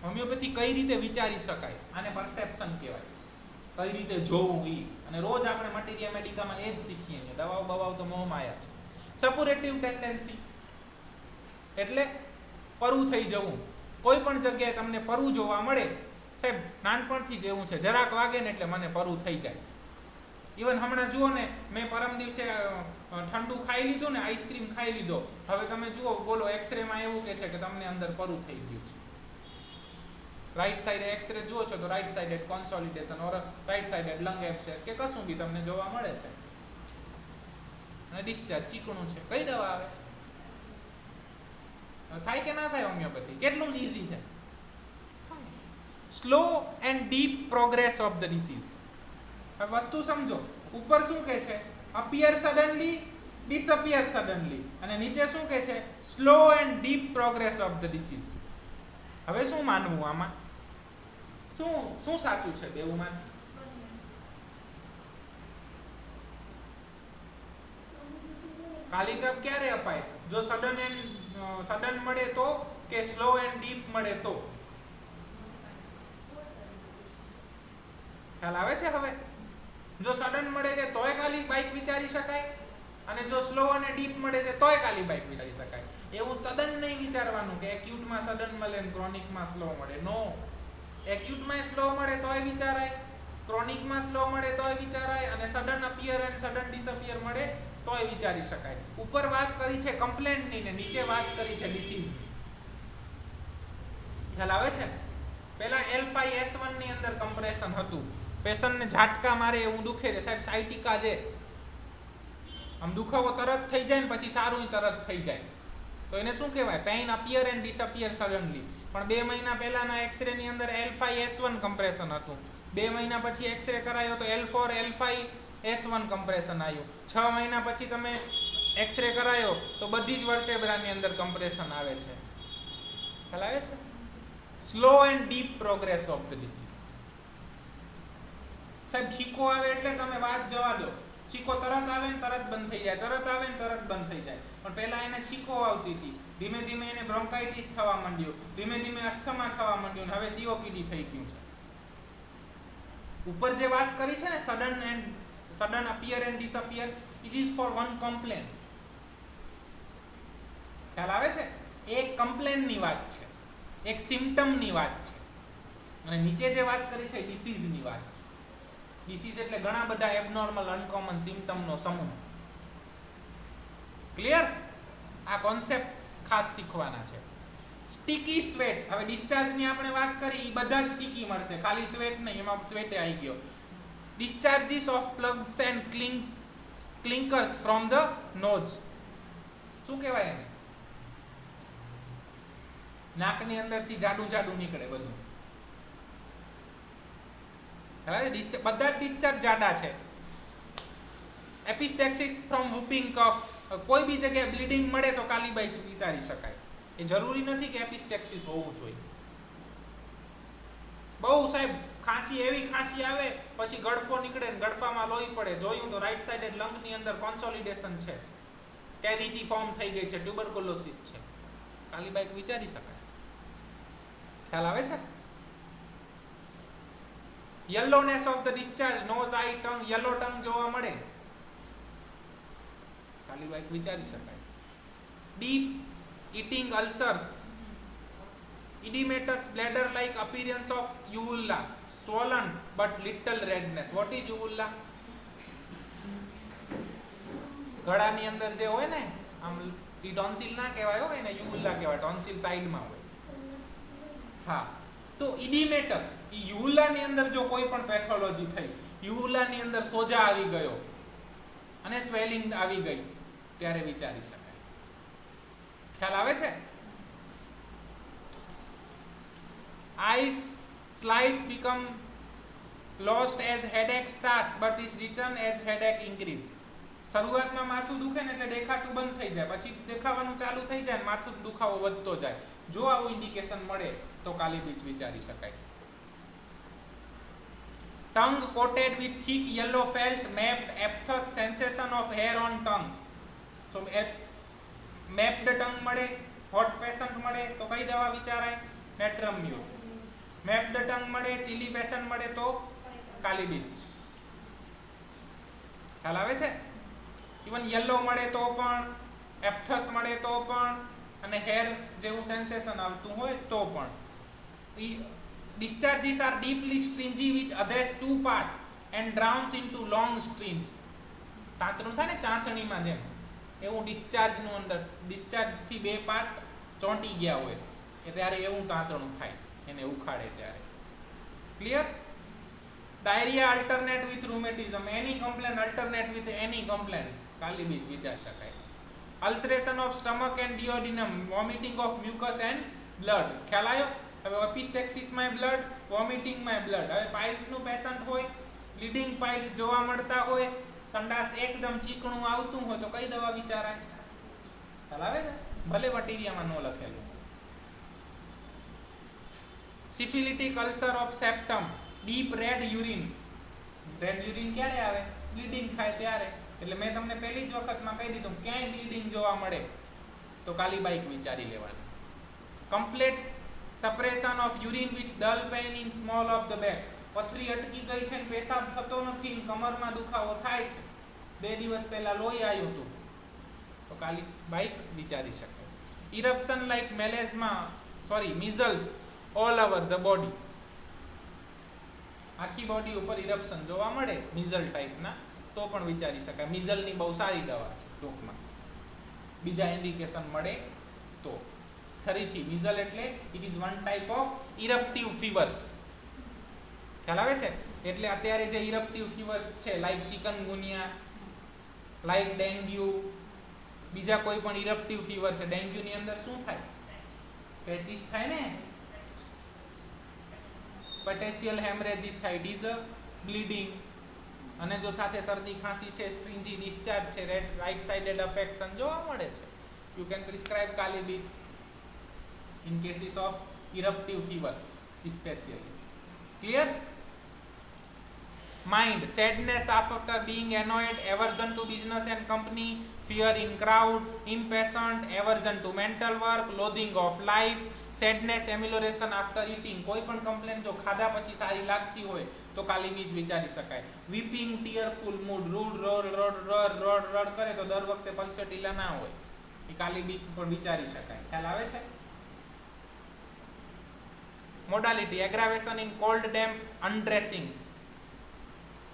હોમિયોપેથી કઈ રીતે વિચારી શકાય, આને પરસેપ્શન કહેવાય. કઈ રીતે જોવું ઈ. અને રોજ આપણે મટીરિયા મેડિકામાં એ જ શીખીએ છીએ. દવાઓ બવાઓ તો મોહમાયા છે. સપોરેટિવ ટેન્ડન્સી એટલે પરવું થઈ જવું. કોઈ પણ જગ્યાએ તમને પરવું જોવા મળે, સાહેબ નાનપણથી જ એવું છે, જરાક વાગે ને એટલે મને પરવું થઈ જાય. ઇવન હમણાં જુઓ ને, મેં પરમ દિવસે ઠંડુ ખાઈ લીધું ને, આઈસ્ક્રીમ ખાઈ લીધો, હવે તમે જુઓ બોલો એક્સરેમાં એવું કે છે કે તમને અંદર પરવું થઈ ગયું છે. રાઈટ સાઈડ એક્સરે જુઓ છો તો રાઈટ સાઈડેડ કોન્સોલિડેશન ઓર રાઈટ સાઈડેડ લંગ એબ્સેસ કે કશું બી તમને જોવા મળે છે. અને ડિસ્ચાર્જ ચીકણું છે. કઈ દવા આવે? થાય કે ના થાય હોમિયોપેથી? કેટલું ઈઝી છે. Slow and deep progress of the disease. હવે વસ્તુ સમજો. ઉપર શું કે છે? Appear suddenly, disappear suddenly. અને નીચે શું કે છે? Slow and deep progress of the disease. હવે શું માનવું આમાં? શું સાચું છે બેઉમાંથી? કાલી કપ ક્યારે અપાય? જો સડન મળે તો કે સ્લો એન્ડ ડીપ મળે તો? ખ્યાલ આવે છે હવે? જો સડન મળે છે તોય કાલી બાઈક વિચારી શકાય, અને જો સ્લો અને ડીપ મળે છે તોય કાલી બાઈક વિચારી શકાય. એવું તદ્દન નહીં વિચારવાનું કે એક્યુટમાં સડન મળે ને ક્રોનિકમાં સ્લો મળે. નો, એક્યુટમાં સ્લો મળે તોય વિચારાય, ક્રોનિકમાં સ્લો મળે તોય વિચારાય, અને sudden appear and sudden disappear મળે તોય વિચારી શકાય. ઉપર વાત કરી છે કમ્પ્લેન્ટની ને નીચે વાત કરી છે ડિસીઝની. ખ્યાલ આવે છે? પહેલા L5S1 ની અંદર કમ્પ્રેશન હતું. પેશન્ટને ઝાટકા મારે એવું દુખે છે સાહેબ, સાયટિકા છે, આમ દુખાવો તરત થઈ જાય ને પછી સારું તરત થઈ જાય, તો એને શું કહેવાય? Pain appear and disappear suddenly. પણ 2 મહિના પહેલાના એક્સરે ની અંદર L5S1 કમ્પ્રેશન હતું. 2 મહિના પછી એક્સરે કરાયો તો L4 L5S1 કમ્પ્રેશન આવ્યું. 6 મહિના પછી તમે એક્સરે કરાયો તો બધી જ વર્ટેબ્રાની અંદર કમ્પ્રેશન આવે છે. ખ્યાલ આવે છે? Slow and deep progress of the disease. સાહેબ છીકો આવે એટલે તમે વાત જવા દો, છીકો તરત આવે ને તરત બંધ થઈ જાય, તરત આવે ને તરત બંધ થઈ જાય. પણ પહેલા એને છીકો આવતી હતી, ધીમે ધીમે એને બ્રોન્કાઇટિસ થવા માંડ્યું, ધીમે ધીમે અસ્થમા થવા માંડ્યું, હવે COPD થઈ ગયું છે. ઉપર જે વાત કરી છે ને sudden appear and disappear, it is for one complain. ખ્યાલ આવે છે? એક કમ્પ્લેનની વાત છે, એક સિમ્પટમની વાત છે, અને નીચે જે વાત કરી છે ડિસીઝની વાત છે. ડિસીઝ એટલે ઘણા બધા એબનોર્મલ અનકોમન સિમ્પટમનો સમૂહ. ક્લિયર? આ કોન્સેપ્ટ ખાસ શીખવાના છે. સ્ટીકી સ્વેટ, હવે ડિસ્ચાર્જની આપણે વાત કરી, એ બધા જ સ્ટીકી મળશે, ખાલી સ્વેટ નહીં, એમાં સ્વેટ આવી ગયો. Discharges of plugs and clinkers from the nose. શું કહેવાય એને? નાકની અંદરથી જાડું જાડું નીકળે બધું. બધા ડિસ્ચાર્જ જાડા છે. એપિસ્ટેક્સિસ ફ્રોમ વૂપિંગ કફ, કોઈ બી જગ્યાએ બ્લીડિંગ મળે તો કાલીબાઈ વિચારી શકાય. એ જરૂરી નથી કે એપિસ્ટેક્સિસ હોવું જોઈએ. બહુ સાહેબ ખાંસી, એવી ખાંસી આવે પછી ગળફો નીકળે ને ગળફામાં લોહી પડે, જોયું તો રાઈટ સાઈડે લંગની અંદર કોન્સોલિડેશન છે, કેવિટી ફોર્મ થઈ ગઈ છે, ટ્યુબરકુલોસિસ છે, કાલીબાઈ વિચારી શકાય. ખ્યાલ આવે છે? Yellowness of the discharge, nose, eye, tongue, yellow tongue જોવા મળે, કાલીબાઈ વિચારી શકાય. Deep eating ulcers, edematous bladder like appearance of uvula, swollen but little redness. What is uvula? ગળાની અંદર જે હોય ને આમ, ઈ ટોન્સિલ ના કહેવાય હોય ને, યુવુલા કહેવાય, ટોન્સિલ સાઈડમાં હોય. હા, તો ઇડીમેટસ, ઈ યુવુલાની અંદર જો કોઈ પણ પેથોલોજી થઈ, યુવુલાની અંદર સોજા આવી ગયો અને સ્વેલિંગ આવી ગઈ, ત્યારે વિચારી શકાય. ખ્યાલ આવે છે? Eyes slight become lost as headache starts but is written as headache increase. શરૂઆતમાં માથું દુખે ને એટલે દેખાતું બંધ થઈ જાય, પછી દેખાવાનું ચાલુ થઈ જાય, માથું દુખાવો વધતો જાય. જો આવું ઇન્ડિકેશન મળે તો કાલીબીજ વિચારી શકાય. Tongue coated with thick yellow felt mapped aphthous sensation of hair on tongue. So mapped tongue મળે, હોટ પેશન્ટ મળે તો કઈ દવા વિચારાય? મેટ્રમ્યુ. મેપ્ડ ટંગ મળે, ચીલી પેશન્ટ મળે તો કાલીબીજ. ખ્યાલ આવે છે? ઇવન યલો મળે તો પણ, એપ્થસ મળે તો પણ, અને હેર જેવું સેન્સેશન આવતું હોય તો પણ. Discharges are deeply stringy which adheres two part and drowns into long strings. તાંતણું થાય ને ચાસણીમાં જેમ, એવું ડિસ્ચાર્જનું અંદર, ડિસ્ચાર્જથી 2 પાર્ટ ચોંટી ગયા હોય એ ત્યારે એવું તાંતણું થાય, એને ઉખાડે ત્યારે. Clear? Diarrhoea alternate with rheumatism, any complaint alternate with any complaint, કાલીબીજ વિચારી શકાય. Ulceration of stomach and duodenum, vomiting of mucus and blood. ખ્યાલ આવ્યો? હવે એપિસ્ટેક્સિસમાં બ્લડ, વોમિટિંગમાં બ્લડ. હવે પાઇલ્સનું પેશન્ટ હોય, બ્લીડિંગ પાઇલ્સ જોવા મળતા હોય, સંડાસ એકદમ ચીકણું આવતું હોય તો કઈ દવા વિચારાય? ખ્યાલ આવે છે? ભલે વટીરિયામાં ન લખેલું. Syphilitic ulcer of septum, deep red urine. Red urine ક્યારે આવે? બ્લીડિંગ થાય ત્યારે. એટલે મેં તમને પહેલી જ વખતમાં કહી દીધું, ક્યાંય બ્લીડિંગ જોવા મળે તો કાલીબાઈ વિચારી લેવાની. Complete suppression of urine with dull pain in small of the back. પથરી અટકી ગઈ છે ને પેશાબ થતો નથી, કમરમાં દુખાવો થાય છે, 2 દિવસ પહેલા લોહી આવ્યું હતું તો કાલીબાઈ વિચારી શકે. Eruption like melasma, measles all over the body. આખી બોડી ઉપર ઇરપ્શન જોવા મળે મિઝલ ટાઈપના, તો પણ વિચારી શકાય. મિઝલની બહુ સારી દવા છે ટૂંકમાં, બીજા ઇન્ડિકેશન મળે તો. ફરીથી મિઝલ એટલે it is one type of eruptive fevers. ખ્યાલ આવે છે? એટલે અત્યારે જે ઇરપ્ટિવ ફીવર્સ છે લાઈક ચિકનગુનિયા, લાઈક ડેન્ગ્યુ, બીજા કોઈ પણ ઇરપ્ટિવ ફીવર છે. ડેન્ગ્યુની અંદર શું થાય? પેચિસ થાય ને, પેટેચિયલ હેમરેજિસ થાય, ઇટ ઇઝ બ્લીડિંગ. અને જો સાથે શરદી ખાંસી છે, સ્ટ્રિંજી ડિસ્ચાર્જ છે, રાઈટ સાઇડેડ અફેક્શન જોવા મળે છે, you can prescribe Kali beach in cases of eruptive fevers especially. Clear? Mind, sadness after being annoyed, aversion to business and company, fear in crowd, impatient, aversion to mental work, loathing of life, sadness, amelioration after eating. કોઈ પણ complain જો ખાધા પછી સારી લાગતી હોય તો કાલી બીજ વિચારી શકાય. વીપિંગ, ટીયરફુલ મૂડ, રડ કરે તો દર વખતે પલ્સે ઢીલા ના હોય, એ કાલી બીજ પણ વિચારી શકાય. ખ્યાલ આવે છે? મોડાલિટી, એગ્રાવેશન ઇન કોલ્ડ ડેમ્પ, અનડ્રેસિંગ.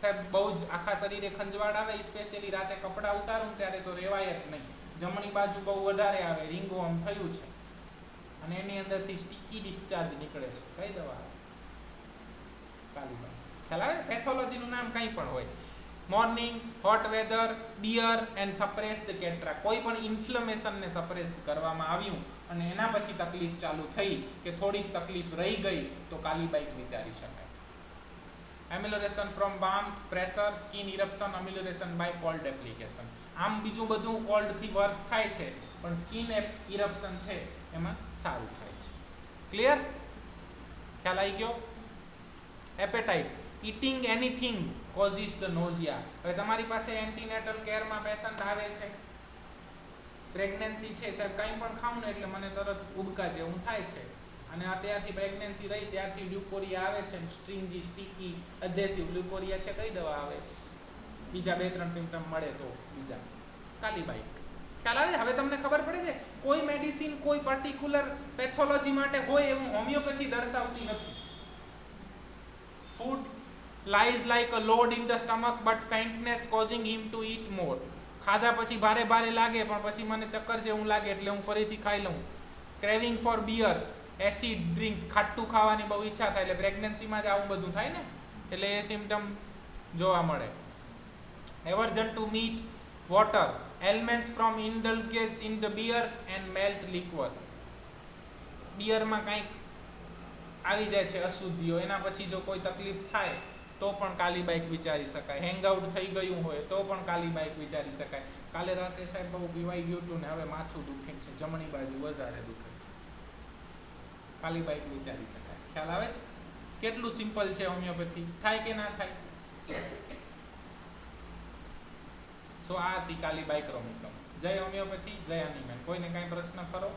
સાહેબ બહુ જ આખા શરીરે ખંજવાળ આવે, સ્પેશિયલી રાતે કપડાં ઉતારું ત્યારે તો રેવાય જ નહીં. જમણી બાજુ બહુ વધારે આવે, રીંગો આમ થયું છે અને એની અંદરથી સ્ટીકી ડિસ્ચાર્જ નીકળે છે. કઈ દવા? કાલી બાઈ. ખ્યાલ આવે? પેથોલોજીનું નામ કંઈ પણ હોય. Morning, hot weather, beer and suppressed catarrh. કોઈ પણ ઇન્ફ્લેમેશનને સપ્રેસ કરવામાં આવ્યું અને એના પછી તકલીફ ચાલુ થઈ કે થોડીક તકલીફ રહી ગઈ તો કાલી બાઈક વિચારી શકાય. Amelioration from warmth, pressure, skin eruption, amelioration by cold application. આમ બીજું બધું કોલ્ડથી વર્સ થાય છે, પણ સ્કિન ઇરપ્શન છે એમાં સારું થાય છે. ક્લિયર? ખ્યાલ આવી ગયો? Appetite, eating anything causes the nausea. હવે તમારી પાસે એન્ટીનેટલ કેરમાં પેશન્ટ આવે છે, પ્રેગ્નન્સી છે, સાહેબ કંઈ પણ ખાઉં ને એટલે મને તરત ઉબકા જેવું થાય છે, અને અત્યારથી પ્રેગ્નન્સી રહી ત્યારથી લ્યુકોરિયા આવે છે, સ્ટ્રિંજી, સ્ટીકી, અધેસિવ લ્યુકોરિયા છે. કઈ દવા આવે? બીજા 2-3 સિમ્પટમ મળે તો બીજા કાલી બાઈક. ખ્યાલ આવે? હવે તમને ખબર પડે છે કોઈ મેડિસિન કોઈ પર્ટિક્યુલર પેથોલોજી માટે હોય એવું હોમિયોપેથી દર્શાવતી નથી. Food lies like a load in the stomach but faintness causing him to eat more. ખાધા પછી ભારે ભારે લાગે પણ પછી મને ચક્કર જેવું લાગે એટલે હું ફરીથી ખાઈ લઉં. Craving for beer, acid drinks, ખાટું ખાવાની બહુ ઈચ્છા થાય, એટલે પ્રેગ્નન્સીમાં જ આવું બધું થાય ને, એટલે એ સિમ્પટમ જોવા મળે. Aversion to meat, water, ailments from indulgence in the beers and malt liquor. બિયરમાં કંઈક આવી જાય છે અશુદ્ધિઓ, એના પછી જો કોઈ તકલીફ થાય તો પણ કાલી બાઈક વિચારી શકાય. હેંગઆઉટ થઈ ગયું હોય તો પણ કાલી બાઈક વિચારી શકાય. કાલે રાતે સાહેબ બહુ પીવાઈ ગયું હતું ને હવે માથું દુખે છે, જમણી બાજુ વધારે દુખે છે, કાલી બાઈક વિચારી શકાય. ખ્યાલ આવે છે? કેટલું સિમ્પલ છે હોમિયોપેથી. થાય કે ના થાય? સો આ હતી કાલી બાઈક્રોમિકમ. જય હોમિયોપેથી, જય અનિમેન. કોઈને કાંઈ પ્રશ્ન ખરો?